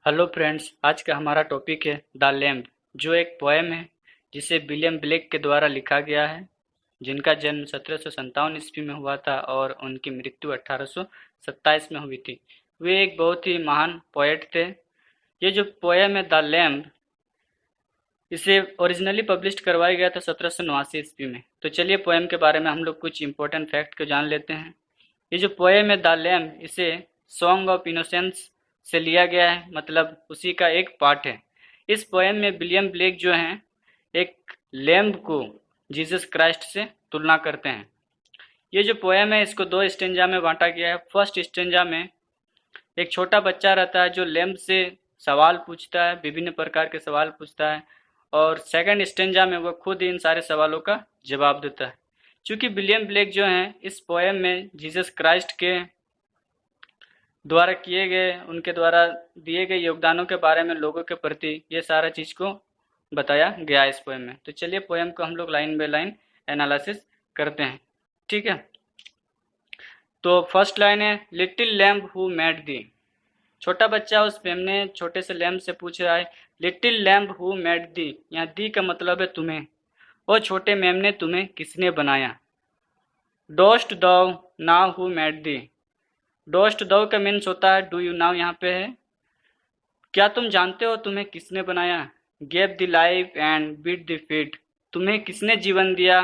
Hello friends, आज का हमारा टॉपिक है द लैम्ब, जो एक पोएम है जिसे विलियम ब्लेक के द्वारा लिखा गया है, जिनका जन्म 1757 ईस्वी में हुआ था और उनकी मृत्यु 1827 में हुई थी। वे एक बहुत ही महान पोएट थे। ये जो पोएम है द लैम्ब, इसे ओरिजिनली पब्लिश करवाया गया था 1789 ईस्वी में। तो चलिए पोएम के बारे में हम लोग कुछ इंपॉर्टेंट फैक्ट को जान लेते हैं। ये जो पोएम है द लैम्ब, इसे सॉन्ग ऑफ इनोसेंस से लिया गया है, मतलब उसी का एक पार्ट है। इस पोएम में विलियम ब्लेक जो हैं एक लैम्ब को जीसस क्राइस्ट से तुलना करते हैं। ये जो पोएम है इसको दो स्टेंजा में बांटा गया है। फर्स्ट स्टेंजा में एक छोटा बच्चा रहता है जो लैम्ब से सवाल पूछता है, विभिन्न प्रकार के सवाल पूछता है, और सेकंड स्टेंजा में वो खुद ही इन सारे सवालों का जवाब देता है। चूंकि विलियम ब्लेक जो हैं इस पोएम में जीसस क्राइस्ट के द्वारा किए गए, उनके द्वारा दिए गए योगदानों के बारे में लोगों के प्रति ये सारा चीज़ को बताया गया है इस पोएम में। तो चलिए पोएम को हम लोग लाइन बाय लाइन एनालिसिस करते हैं, ठीक है। तो फर्स्ट लाइन है, लिटिल लैम्ब हु मेड दी। छोटा बच्चा उस मेमने छोटे से लैम्ब से पूछ रहा है, लिटिल लैम्ब हु मेड दी। यहाँ दी का मतलब है तुम्हें। ओ छोटे मेमने, तुम्हें किसने बनाया। डोस्ट दो नाउ हु मेड दी। डोस्ट दो का मीन्स होता है डू यू नाउ, यहाँ पे है क्या तुम जानते हो तुम्हें किसने बनाया। Gave the life and beat the feet. तुम्हें किसने जीवन दिया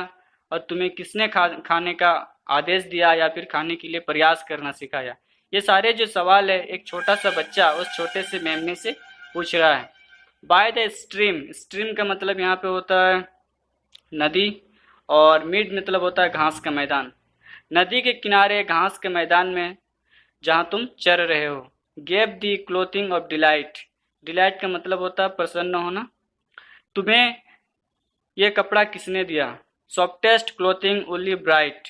और तुम्हें किसने खाने का आदेश दिया या फिर खाने के लिए प्रयास करना सिखाया। ये सारे जो सवाल है एक छोटा सा बच्चा उस छोटे से मेमने से पूछ रहा है। बाय द स्ट्रीम, स्ट्रीम का मतलब यहाँ पे होता है नदी, और मिड मतलब होता है घास का मैदान। नदी के किनारे घास के मैदान में जहाँ तुम चर रहे हो। Gave the clothing of delight. Delight का मतलब होता है प्रसन्न होना। तुम्हें ये कपड़ा किसने दिया। Softest clothing woolly bright.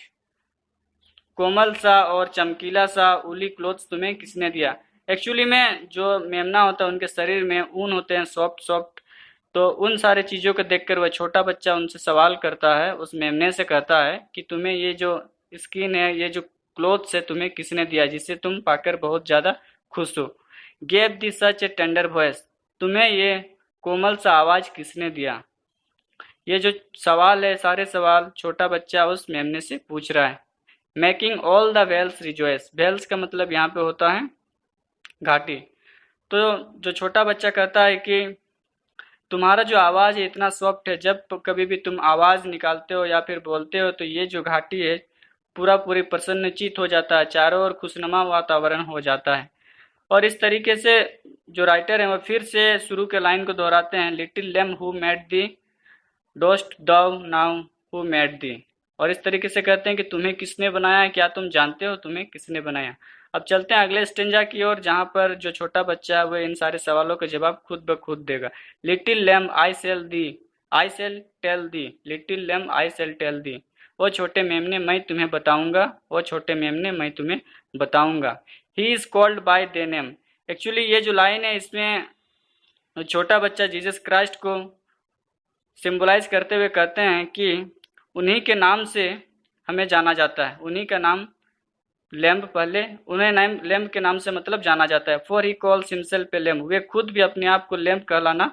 कोमल सा और चमकीला सा उली क्लोथ्स तुम्हें किसने दिया। एक्चुअली में जो मेमना होता है उनके शरीर में ऊन होते हैं सॉफ्ट सॉफ्ट। तो उन सारे चीज़ों को देखकर वह छोटा बच्चा उनसे सवाल करता है, उस मेमने से कहता है कि तुम्हें ये जो स्किन है, ये जो क्लोथ्स है, तुम्हें किसने दिया जिसे तुम पाकर बहुत ज़्यादा खुश हो। गेव दी सच ए टेंडर वॉइस। तुम्हें ये कोमल सा आवाज़ किसने दिया। ये जो सवाल है सारे सवाल छोटा बच्चा उस मेमने से पूछ रहा है। Making all the vales rejoice. Vales का मतलब यहाँ पे होता है घाटी। तो जो छोटा बच्चा कहता है कि तुम्हारा जो आवाज़ है इतना सॉफ्ट है, जब कभी भी तुम आवाज़ निकालते हो या फिर बोलते हो तो ये जो घाटी है पूरी प्रसन्नचित हो जाता है, चारों ओर खुशनुमा वातावरण हो जाता है। और इस तरीके से जो राइटर हैं वो फिर से शुरू के लाइन को दोहराते हैं, little lamb who made thee, dost thou know who made thee. और इस तरीके से कहते हैं कि तुम्हें किसने बनाया, क्या तुम जानते हो तुम्हें किसने बनाया। अब चलते हैं अगले स्टेंजा की ओर, जहाँ पर जो छोटा बच्चा है वह इन सारे सवालों का जवाब खुद ब खुद देगा। Little lamb I'll tell thee, I'll सेल tell thee. Little lamb I'll सेल टेल दी। वो छोटे मेमने मैं तुम्हें बताऊंगा, वो छोटे मेमने मैं तुम्हें बताऊंगा। He is called by they name. Actually ये जो लाइन है इसमें छोटा बच्चा जीसस क्राइस्ट को सिंबलाइज करते हुए कहते हैं कि उन्हीं के नाम से हमें जाना जाता है। उन्हीं का नाम लैम्ब, पहले उन्हें नाम लैम्ब के नाम से मतलब जाना जाता है। For he calls himself a lamb. वे खुद भी अपने आप को लैम्ब कहलाना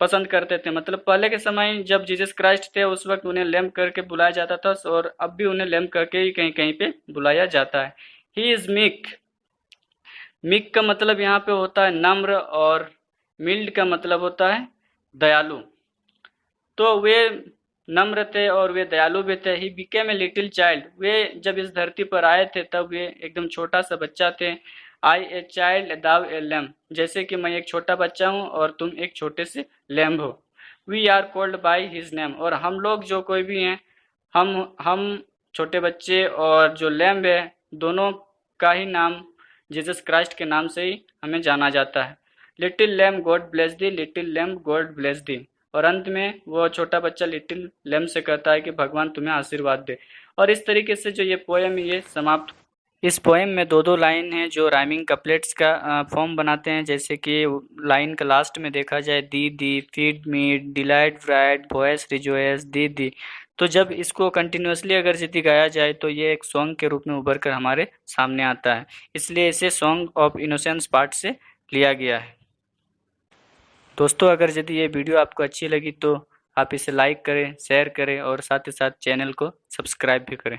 पसंद करते थे। मतलब पहले के समय जब जीसस क्राइस्ट थे उस वक्त उन्हें लैम्ब करके बुलाया जाता था, और अब भी उन्हें लैम्ब करके ही कहीं कहीं पे बुलाया जाता है। He is meek. मीक का मतलब यहाँ पे होता है नम्र, और मिल्ड का मतलब होता है दयालु। तो वे नम्र थे और वे दयालु भी थे। He became a little child. वे जब इस धरती पर आए थे तब वे एकदम छोटा सा बच्चा थे। I a child thou a lamb. जैसे कि मैं एक छोटा बच्चा हूँ और तुम एक छोटे से लैम्ब हो। We are called by his name. और हम लोग जो कोई भी हैं, हम छोटे बच्चे और जो लैम्ब है, दोनों का ही नाम जीसस क्राइस्ट के नाम से ही हमें जाना जाता है। लिटिल लैम्ब गॉड ब्लेस दी, लिटिल लैम्ब गॉड ब्लेस दी। और अंत में वो छोटा बच्चा लिटिल लैम्ब से कहता है कि भगवान तुम्हें आशीर्वाद दे। और इस तरीके से जो ये पोएम ये समाप्त। इस पोएम में दो दो लाइन हैं जो राइमिंग कपलेट्स का फॉर्म बनाते हैं। जैसे कि लाइन का लास्ट में देखा जाए, thee thee feed me delight bright voice rejoice thee thee. तो जब इसको कंटिन्यूसली अगर यदि गाया जाए तो ये एक सॉन्ग के रूप में उभर कर हमारे सामने आता है। इसलिए इसे सॉन्ग ऑफ इनोसेंस पार्ट से लिया गया है। दोस्तों, अगर यदि ये वीडियो आपको अच्छी लगी तो आप इसे लाइक करें, शेयर करें और साथ ही साथ चैनल को सब्सक्राइब भी करें।